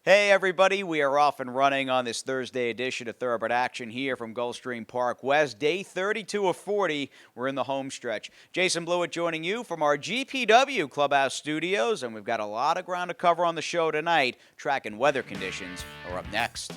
Hey everybody, we are off and running on this Thursday edition of Thoroughbred Action here from Gulfstream Park West. Day 32 of 40, we're in the home stretch. Jason Blewett joining you from our GPW Clubhouse studios, and we've got a lot of ground to cover on the show tonight. Track and weather conditions are up next.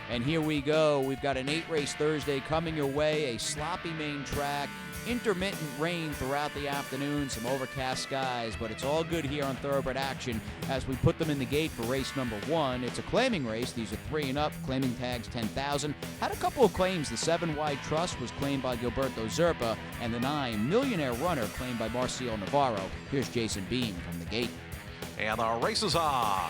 And here we go. We've got an 8-race Thursday coming your way, a sloppy main track, intermittent rain throughout the afternoon, some overcast skies, but it's all good here on Thoroughbred Action as we put them in the gate for race number 1. It's a claiming race. These are 3 and up, claiming tags 10,000. Had a couple of claims. The 7 Wide Trust was claimed by Gilberto Zerpa, and the 9 Millionaire Runner claimed by Marcio Navarro. Here's Jason Beam from the gate. And the race is on.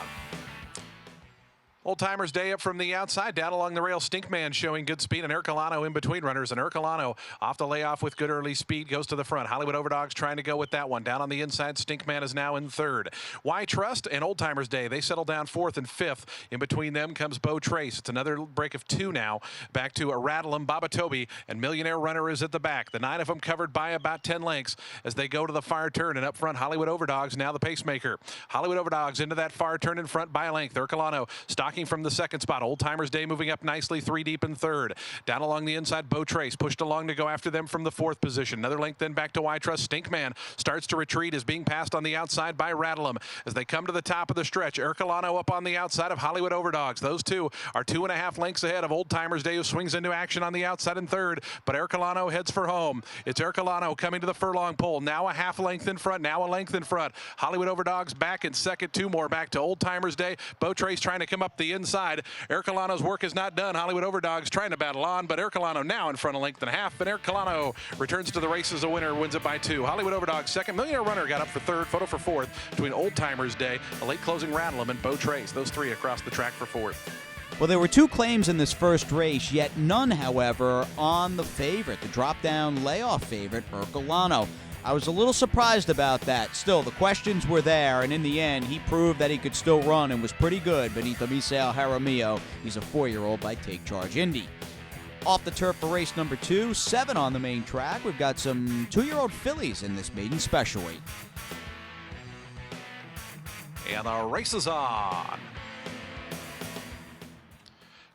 Old Timers Day up from the outside, down along the rail, Stinkman showing good speed, and Ercolano in between runners, and Ercolano off the layoff with good early speed, goes to the front. Hollywood Overdogs trying to go with that one. Down on the inside, Stinkman is now in third. Why Trust and Old Timers Day, they settle down fourth and fifth. In between them comes Bo Trace. It's another break of 2 now. Back to Rattlem, Baba Toby, and Millionaire Runner is at the back. The 9 of them covered by about 10 lengths as they go to the far turn, and up front, Hollywood Overdogs, now the pacemaker. Hollywood Overdogs into that far turn in front by a length. Ercolano stalking from the second spot. Old Timers Day moving up nicely, 3 deep in third. Down along the inside, Bo Trace pushed along to go after them from the 4th position. Another length then back to Wide Trust. Stinkman starts to retreat, is being passed on the outside by Rattlem. As they come to the top of the stretch, Ercolano up on the outside of Hollywood Overdogs. Those two are 2.5 lengths ahead of Old Timers Day, who swings into action on the outside in third, but Ercolano heads for home. It's Ercolano coming to the furlong pole, now a half length in front, now a length in front. Hollywood Overdogs back in second, 2 more back to Old Timers Day. Bo Trace trying to come up the inside. Ercolano's work is not done. Hollywood Overdogs trying to battle on, but Ercolano now in front, a length and a half, and Ercolano returns to the race as a winner, wins it by 2. Hollywood Overdogs second. Millionaire Runner got up for third, photo for fourth between Old Timers Day, a late closing Rattlem, and Bo Trace. Those 3 across the track for fourth. Well, there were 2 claims in this first race, yet none, however, on the favorite, the drop-down layoff favorite, Ercolano. I was a little surprised about that. Still, the questions were there, and in the end, he proved that he could still run and was pretty good beneath Misael Jaramillo. He's a 4-year-old by Take Charge Indy. Off the turf for race number 2, 7 on the main track. We've got some 2-year-old fillies in this maiden special weight. And the race is on.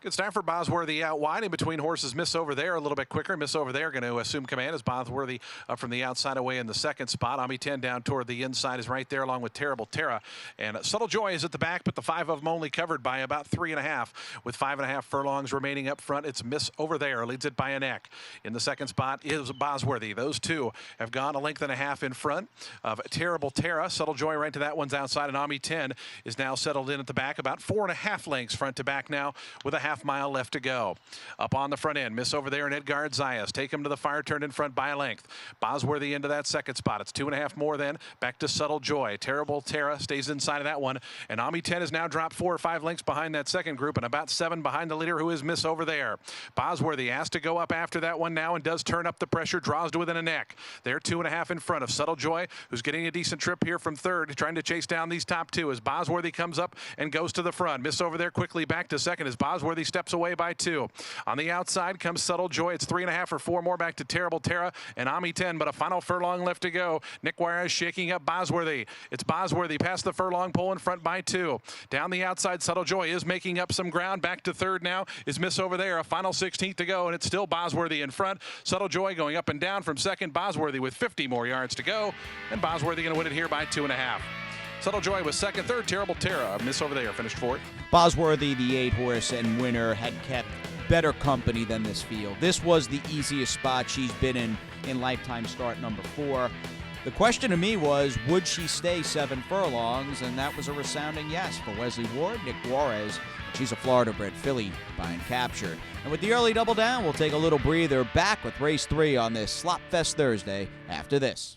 Good start for Bosworthy out wide. In between horses, Miss Over There a little bit quicker. Miss Over There going to assume command as Bosworthy up from the outside away in the second spot. Ami 10 down toward the inside is right there along with Terrible Terra. And Subtle Joy is at the back, but the 5 of them only covered by about 3.5 with 5.5 furlongs remaining up front. It's Miss Over There, leads it by a neck. In the second spot is Bosworthy. Those 2 have gone a length and a half in front of Terrible Terra. Subtle Joy right to that one's outside, and Ami 10 is now settled in at the back, about 4.5 lengths front to back now with a half-mile left to go. Up on the front end, Miss Over There and Edgar Zayas take him to the fire turn in front by a length. Bosworthy into that second spot. It's 2.5 more then. Back to Subtle Joy. Terrible Terra stays inside of that one. And Ami 10 has now dropped 4 or 5 lengths behind that second group and about 7 behind the leader, who is Miss Over There. Bosworthy has to go up after that one now and does turn up the pressure, draws to within a neck. They're 2.5 in front of Subtle Joy, who's getting a decent trip here from third, trying to chase down these top 2 as Bosworthy comes up and goes to the front. Miss Over There quickly back to second as Bosworthy steps away by 2. On the outside comes Subtle Joy. It's 3.5 or 4 more back to Terrible Terra and Ami 10, but a final furlong left to go. Nick Juarez shaking up Bosworthy. It's Bosworthy past the furlong pole in front by 2. Down the outside, Subtle Joy is making up some ground. Back to third now is Miss Over There. A final 16th to go, and it's still Bosworthy in front. Subtle Joy going up and down from second. Bosworthy with 50 more yards to go, and Bosworthy going to win it here by 2.5. Subtle Joy was second, third. Terrible Terra, Miss Over There, finished fourth. Bosworthy, the 8-horse and winner, had kept better company than this field. This was the easiest spot she's been in lifetime start number 4. The question to me was, would she stay 7 furlongs? And that was a resounding yes for Wesley Ward, Nick Juarez. She's a Florida-bred filly buying captured. And with the early double down, we'll take a little breather. Back with race 3 on this Slop Fest Thursday after this.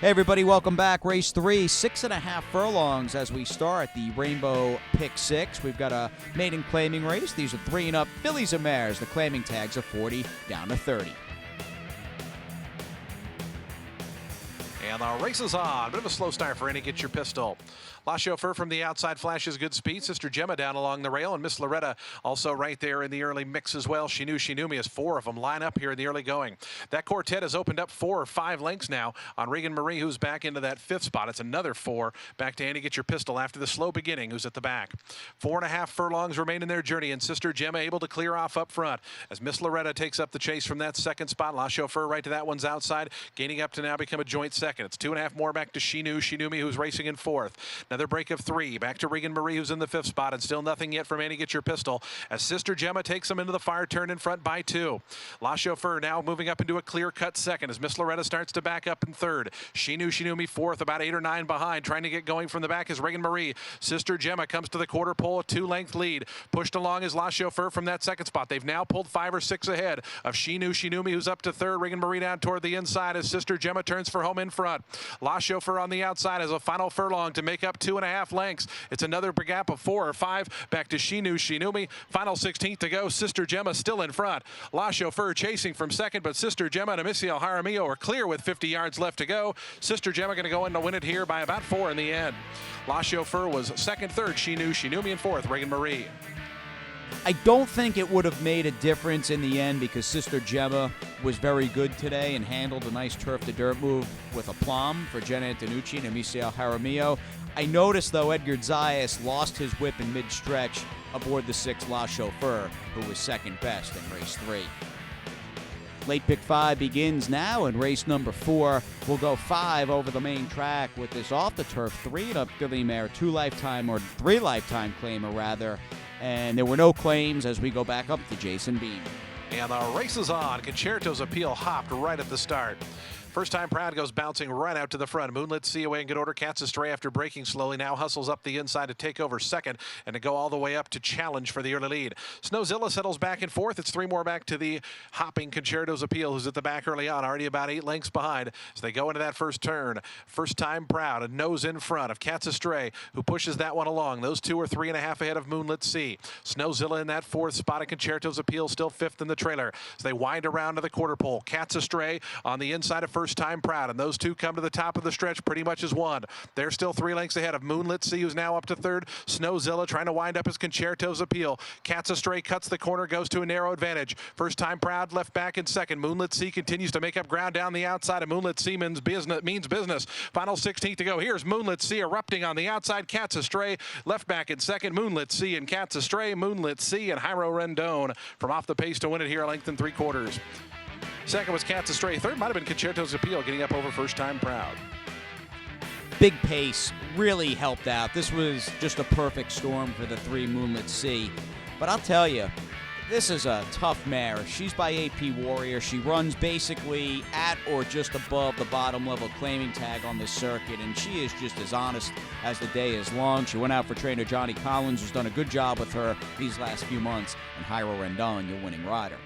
Hey everybody, welcome back. Race 3, 6.5 furlongs as we start the Rainbow Pick 6. We've got a maiden claiming race. These are 3 and up fillies and mares. The claiming tags are 40 down to 30. And the race is on. Bit of a slow start for Annie. Get your pistol. La Chauffeur from the outside flashes good speed. Sister Gemma down along the rail, and Miss Loretta also right there in the early mix as well. She Knew Me as 4 of them line up here in the early going. That quartet has opened up 4 or 5 lengths now on Regan Marie, who's back into that 5th spot. It's another 4 back to Annie. Get your pistol after the slow beginning, who's at the back. 4.5 furlongs remain in their journey, and Sister Gemma able to clear off up front as Miss Loretta takes up the chase from that 2nd spot. La Chauffeur right to that one's outside, gaining up to now become a joint 2nd. It's 2.5 more back to She Knew Me, who's racing in 4th. Another break of 3 back to Regan Marie, who's in the 5th spot, and still nothing yet from Annie. Get your pistol as Sister Gemma takes them into the fire turn in front by 2. La Chauffeur now moving up into a clear-cut 2nd as Miss Loretta starts to back up in 3rd. She Knew Me 4th, about 8 or 9 behind, trying to get going from the back is Regan Marie. Sister Gemma comes to the quarter pole, a 2-length lead. Pushed along is La Chauffeur from that 2nd spot. They've now pulled 5 or 6 ahead of She Knew Me, who's up to 3rd. Regan Marie down toward the inside as Sister Gemma turns for home in front. La Chauffeur on the outside as a final furlong to make up 2.5 lengths. It's another gap of 4 or 5 back to She Knew Me. Final 16th to go. Sister Gemma still in front. La Chauffeur chasing from 2nd, but Sister Gemma and Amicia Jaramillo are clear with 50 yards left to go. Sister Gemma going to go in to win it here by about 4 in the end. La Chauffeur was 2nd, 3rd. She Knew Me in 4th. Regan Marie. I don't think it would have made a difference in the end because Sister Gemma was very good today and handled a nice turf-to-dirt move with aplomb for Jenna Antonucci and Amicia Jaramillo. I noticed, though, Edgar Zayas lost his whip in mid-stretch aboard the 6th La Chauffeur, who was 2nd best in race 3. Late pick 5 begins now, and race number 4 will go 5 over the main track with this off-the-turf 3-and-up filly mare, 3 lifetime claimer, rather. And there were no claims as we go back up to Jason Beam. And the race is on. Concerto's Appeal hopped right at the start. First Time Proud goes bouncing right out to the front. Moonlit Sea away in good order. Cat's Astray after braking slowly. Now hustles up the inside to take over 2nd and to go all the way up to challenge for the early lead. Snowzilla settles back in 4th. It's 3 more back to the hopping Concerto's Appeal, who's at the back early on, already about 8 lengths behind as they go into that first turn. First Time Proud, a nose in front of Cat's Astray, who pushes that one along. Those 2 are 3.5 ahead of Moonlit Sea. Snowzilla in that 4th spot. Concerto's Appeal still 5th in the trailer as they wind around to the quarter pole. Cat's Astray on the inside of First Time Proud, and those 2 come to the top of the stretch pretty much as one. They're still 3 lengths ahead of Moonlit Sea, who's now up to 3rd. Snowzilla trying to wind up his Concerto's Appeal. Cat's Astray cuts the corner, goes to a narrow advantage. First Time Proud left back in 2nd. Moonlit Sea continues to make up ground down the outside, and Moonlit Sea means business. Final 16th to go. Here's Moonlit Sea erupting on the outside. Cat's Astray left back in 2nd. Moonlit Sea and Cat's Astray. Moonlit Sea and Jairo Rendon from off the pace to win it here, a length and 3/4. 2nd was Cat's Astray. 3rd might have been Concerto's Appeal, getting up over First Time Proud. Big pace really helped out. This was just a perfect storm for the 3 Moonlit Sea. But I'll tell you, this is a tough mare. She's by AP Warrior. She runs basically at or just above the bottom level claiming tag on this circuit, and she is just as honest as the day is long. She went out for trainer Johnny Collins, who's done a good job with her these last few months, and Jairo Rendon, your winning rider.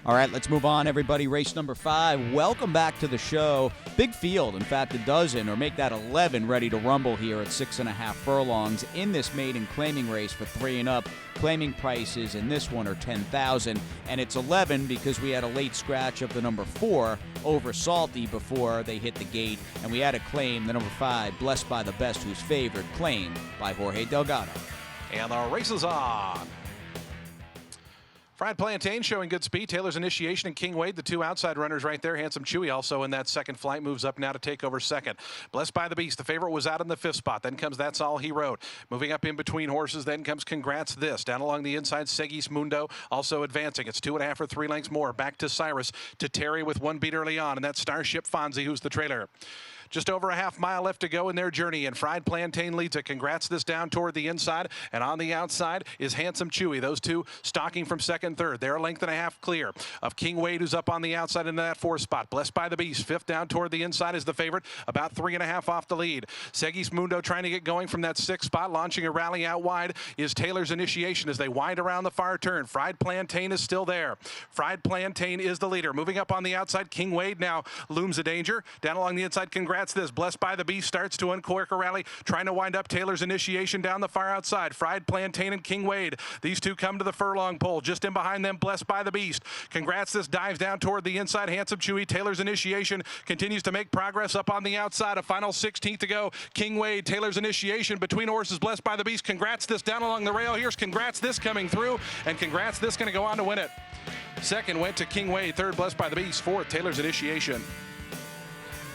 All right, let's move on, everybody. Race number 5. Welcome back to the show. Big field, in fact, a dozen, or make that 11 ready to rumble here at 6.5 furlongs in this maiden claiming race for 3 and up. Claiming prices in this one are $10,000, and it's 11 because we had a late scratch of the number 4 over Salty before they hit the gate, and we had a claim, the number 5, Blessed by the Best, who's favored, claimed by Jorge Delgado. And the race is on. Fried Plantain showing good speed. Taylor's Initiation and King Wade, the 2 outside runners right there. Handsome Chewy also in that second flight, moves up now to take over second. Blessed by the Beast, the favorite, was out in the 5th spot. Then comes That's All He Wrote. Moving up in between horses, then comes Congrats This. Down along the inside, Segis Mundo also advancing. It's 2.5 or 3 lengths more. Back to Cyrus, to Terry with 1 beat early on, and that's Starship Fonzie, who's the trailer. Just over a half mile left to go in their journey, and Fried Plantain leads it. Congrats This down toward the inside, and on the outside is Handsome Chewy. Those 2 stalking from second, third. They're a length and a half clear of King Wade, who's up on the outside into that 4th spot. Blessed by the Beast, 5th down toward the inside, is the favorite, about 3.5 off the lead. Segis Mundo trying to get going from that 6th spot, launching a rally out wide is Taylor's Initiation as they wind around the far turn. Fried Plantain is still there. Fried Plantain is the leader. Moving up on the outside, King Wade now looms a danger. Down along the inside, Congrats This. Blessed by the Beast starts to uncork a rally, trying to wind up Taylor's Initiation down the far outside. Fried Plantain and King Wade. These 2 come to the furlong pole. Just in behind them, Blessed by the Beast. Congrats This dives down toward the inside. Handsome Chewy. Taylor's Initiation continues to make progress up on the outside. A final 16th to go. King Wade, Taylor's Initiation between horses. Blessed by the Beast. Congrats This down along the rail. Here's Congrats This coming through, and Congrats This going to go on to win it. Second went to King Wade. Third, Blessed by the Beast. Fourth, Taylor's Initiation.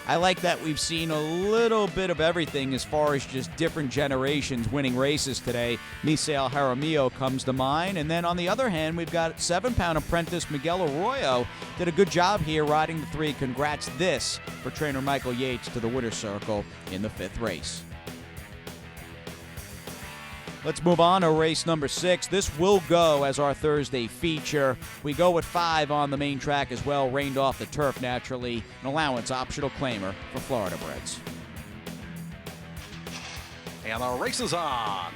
I like that we've seen a little bit of everything as far as just different generations winning races today. Misael Jaramillo comes to mind. And then on the other hand, we've got 7-pound apprentice Miguel Arroyo. Did a good job here riding the 3. Congrats This for trainer Michael Yates to the winner's circle in the 5th race. Let's move on to race number 6. This will go as our Thursday feature. We go with 5 on the main track as well, rained off the turf naturally. An allowance optional claimer for Florida Breds. And the race is on.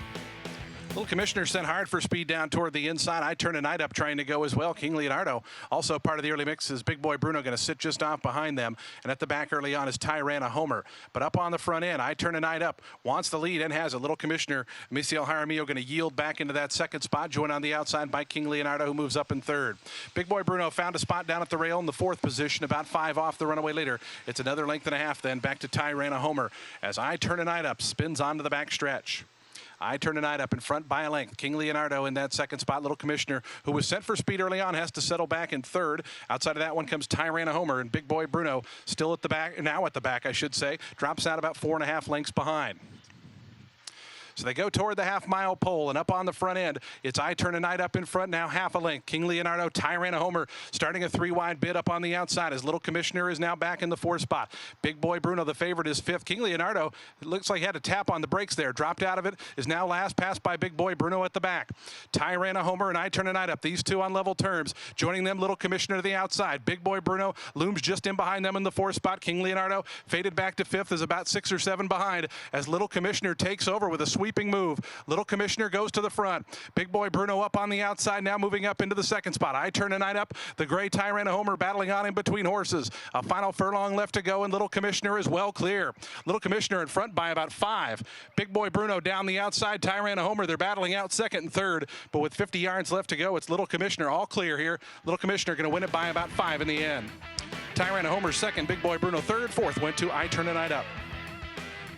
Little Commissioner sent hard for speed down toward the inside. I Turn a Night Up trying to go as well. King Leonardo, also part of the early mix, is Big Boy Bruno going to sit just off behind them. And at the back early on is Tyrana Homer. But up on the front end, I Turn a Night Up wants the lead and has a Little Commissioner. Misael Jaramillo going to yield back into that 2nd spot, joined on the outside by King Leonardo, who moves up in 3rd. Big Boy Bruno found a spot down at the rail in the 4th position, about 5 off the runaway leader. It's another length and a half then back to Tyrana Homer as I Turn a Night Up spins onto the back stretch. I Turn a Night Up in front by a length. King Leonardo in that 2nd spot. Little Commissioner, who was sent for speed early on, has to settle back in 3rd. Outside of that one comes Tyrana Homer, and Big Boy Bruno still at the back, now at the back, I should say, drops out about 4.5 lengths behind. So they go toward the half-mile pole, and up on the front end, it's I Turn a Night Up in front, now half a length. King Leonardo, Tyrana Homer starting a 3-wide bid up on the outside. His Little Commissioner is now back in the 4th spot. Big Boy Bruno, the favorite, is 5th. King Leonardo, it looks like he had a tap on the brakes there, dropped out of it, is now last, passed by Big Boy Bruno at the back. Tyrana Homer and I Turn a Night Up, these 2 on level terms. Joining them, Little Commissioner to the outside. Big Boy Bruno looms just in behind them in the 4th spot. King Leonardo faded back to 5th, is about 6 or 7 behind as Little Commissioner takes over with a sweeping move. Little Commissioner goes to the front. Big Boy Bruno up on the outside, now moving up into the 2nd spot. I Turn a Night Up. The gray Tyrana Homer battling on in between horses. A final furlong left to go, and Little Commissioner is well clear. Little Commissioner in front by about 5. Big Boy Bruno down the outside. Tyrana Homer, they're battling out 2nd and 3rd, but with 50 yards left to go, it's Little Commissioner all clear here. Little Commissioner going to win it by about 5 in the end. Tyrana Homer 2nd, Big Boy Bruno 3rd, 4th went to I Turn a Night Up.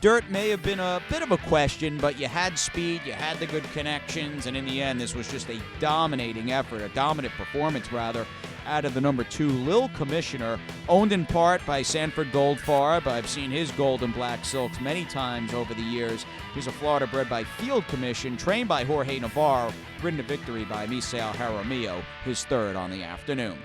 Dirt may have been a bit of a question, but you had speed, you had the good connections, and in the end, this was just a dominating effort, a dominant performance, rather, out of the number 2, Lil Commissioner, owned in part by Sanford Goldfarb. I've seen his gold and black silks many times over the years. He's a Florida bred by Field Commission, trained by Jorge Navarro, ridden to victory by Misael Jaramillo, his 3rd on the afternoon.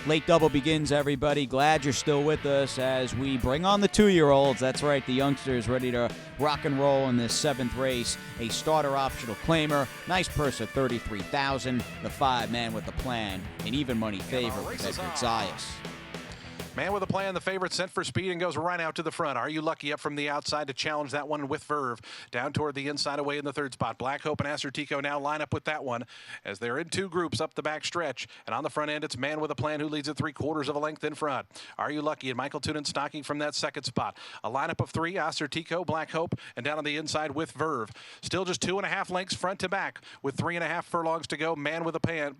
Late double begins, everybody. Glad you're still with us as we bring on the 2-year-olds. That's right, the youngsters ready to rock and roll in this 7th race. A starter optional claimer, nice purse of $33,000. The 5-man with the plan, an even money favorite with Edward Zayas. Man with a plan, the favorite, sent for speed and goes right out to the front. Are You Lucky up from the outside to challenge that one with Verve. Down toward the inside away in the 3rd spot. Black Hope and Acertico now line up with that one as they're in 2 groups up the back stretch. And on the front end, it's Man with a Plan who leads at 3/4 of a length in front. Are You Lucky and Michael Tunin stocking from that 2nd spot. A lineup of 3, Acertico, Black Hope, and down on the inside with Verve. Still just 2.5 lengths front to back with 3.5 furlongs to go. Man with a plan,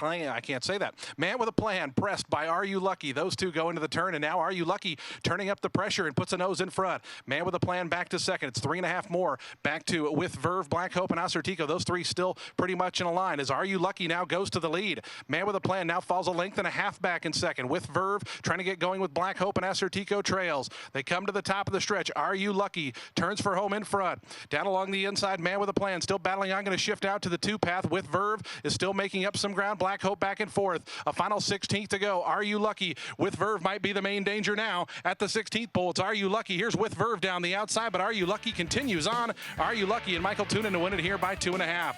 I can't say that. Man with a Plan pressed by Are You Lucky. Those two go into the turn, and now Are You Lucky turning up the pressure and puts a nose in front. Man with a Plan back to 2nd. It's 3.5 more back to with Verve, Black Hope, and Acertico. Those 3 still pretty much in a line as Are You Lucky now goes to the lead. Man with a Plan now falls a length and a half back in 2nd with Verve trying to get going with Black Hope, and Acertico trails. They come to the top of the stretch. Are You Lucky turns for home in front. Down along the inside, Man with a Plan still battling on, going to shift out to the 2 path with Verve is still making up some ground. Black Hope back and forth. A final 16th to go. Are You Lucky with Verve might be the main danger now at the 16th pole. It's Are You Lucky. Here's with Verve down the outside, but Are You Lucky continues on. Are You Lucky and Michael Tunin to win it here by 2.5.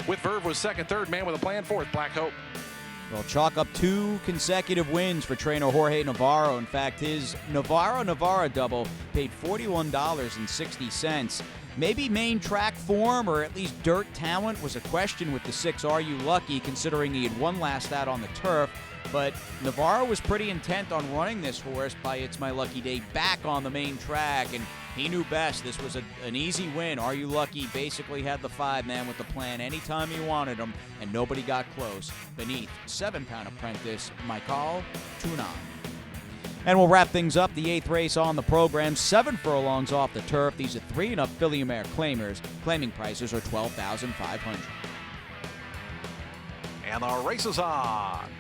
With Verve was 2nd, 3rd, Man with a Plan 4th, Black Hope. Well, chalk up 2 consecutive wins for trainer Jorge Navarro. In fact, his Navarro double paid $41.60. Maybe main track form or at least dirt talent was a question with the 6 Are You Lucky, considering he had won last out on the turf. But Navarro was pretty intent on running this horse by It's My Lucky Day back on the main track, and he knew best. This was an easy win. Are You Lucky basically had the 5-man with the plan anytime he wanted him, and nobody got close beneath 7-pound apprentice Michael Tunin. And we'll wrap things up. The 8th race on the program. 7 furlongs off the turf. These are 3-and-up filly mare claimers. Claiming prices are $12,500. And the race is on.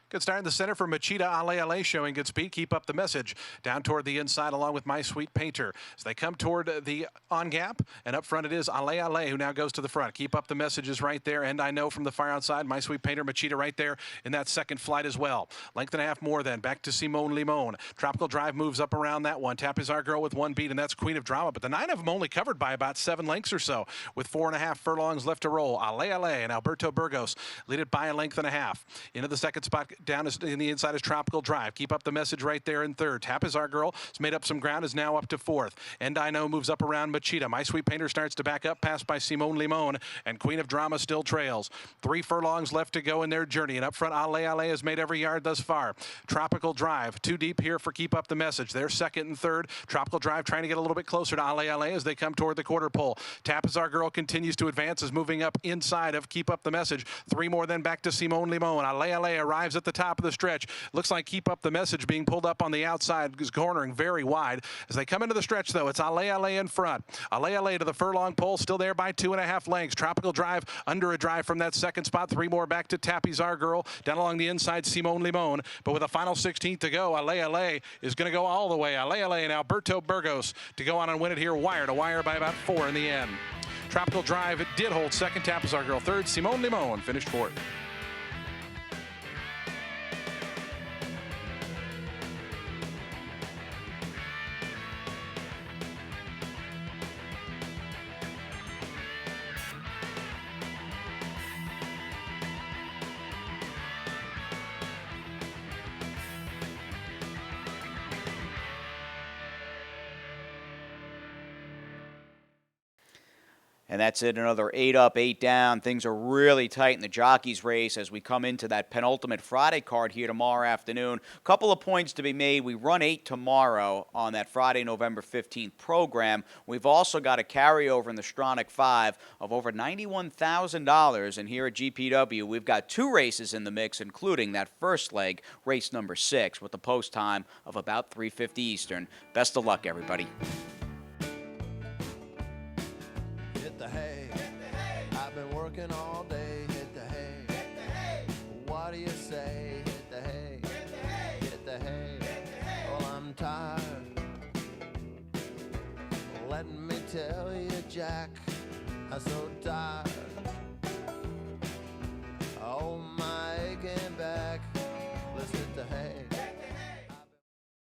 Good start in the center for Machida Ale showing good speed. Keep up the message. Down toward the inside along with My Sweet Painter. As they come toward the on gap, and up front it is Ale who now goes to the front. Keep up the messages right there. And I know from the far outside, My Sweet Painter, Machida right there in that 2nd flight as well. Length and a half more then. Back to Simone Limon. Tropical Drive moves up around that one. Tap is Our Girl with 1 beat, and that's Queen of Drama. But the 9 of them only covered by about 7 lengths or so with 4.5 furlongs left to roll. Ale and Alberto Burgos lead it by a length and a half. Into the 2nd spot down in the inside is Tropical Drive. Keep up the message right there in 3rd. Tap is Our Girl. It's made up some ground, is now up to 4th. And I Know moves up around Machida. My Sweet Painter starts to back up, passed by Simone Limon, and Queen of Drama still trails. 3 furlongs left to go in their journey, and up front, Ale has made every yard thus far. Tropical Drive, 2 deep here for Keep Up the Message. They're 2nd and 3rd. Tropical Drive trying to get a little bit closer to Ale as they come toward the quarter pole. Tap is Our Girl continues to advance, is moving up inside of Keep Up the Message. 3 more then back to Simone Limon. Ale arrives at the top of the stretch. Looks like Keep Up the Message being pulled up on the outside, is cornering very wide. As they come into the stretch, though, it's Ale in front. Ale to the furlong pole, still there by 2.5 lengths. Tropical Drive under a drive from that 2nd spot. 3 more back to Tappy's Our Girl. Down along the inside, Simone Limon. But with a final 16th to go, Ale is going to go all the way. Ale and Alberto Burgos to go on and win it here wire to wire by about 4 in the end. Tropical Drive did hold 2nd. Tappy's Our Girl 3rd. Simone Limon finished 4th. And that's it, another 8 up, 8 down. Things are really tight in the jockeys race as we come into that penultimate Friday card here tomorrow afternoon. A couple of points to be made. We run 8 tomorrow on that Friday, November 15th program. We've also got a carryover in the Stronach 5 of over $91,000. And here at GPW, we've got 2 races in the mix, including that first leg, race number 6, with the post time of about 3:50 Eastern. Best of luck, everybody. The hay. I've been working all day. Hit the hay. Hit the hay. What do you say? Hit the hay. Hit the hay. Hit the hay. Well, I'm tired. Let me tell you, Jack, I'm so tired.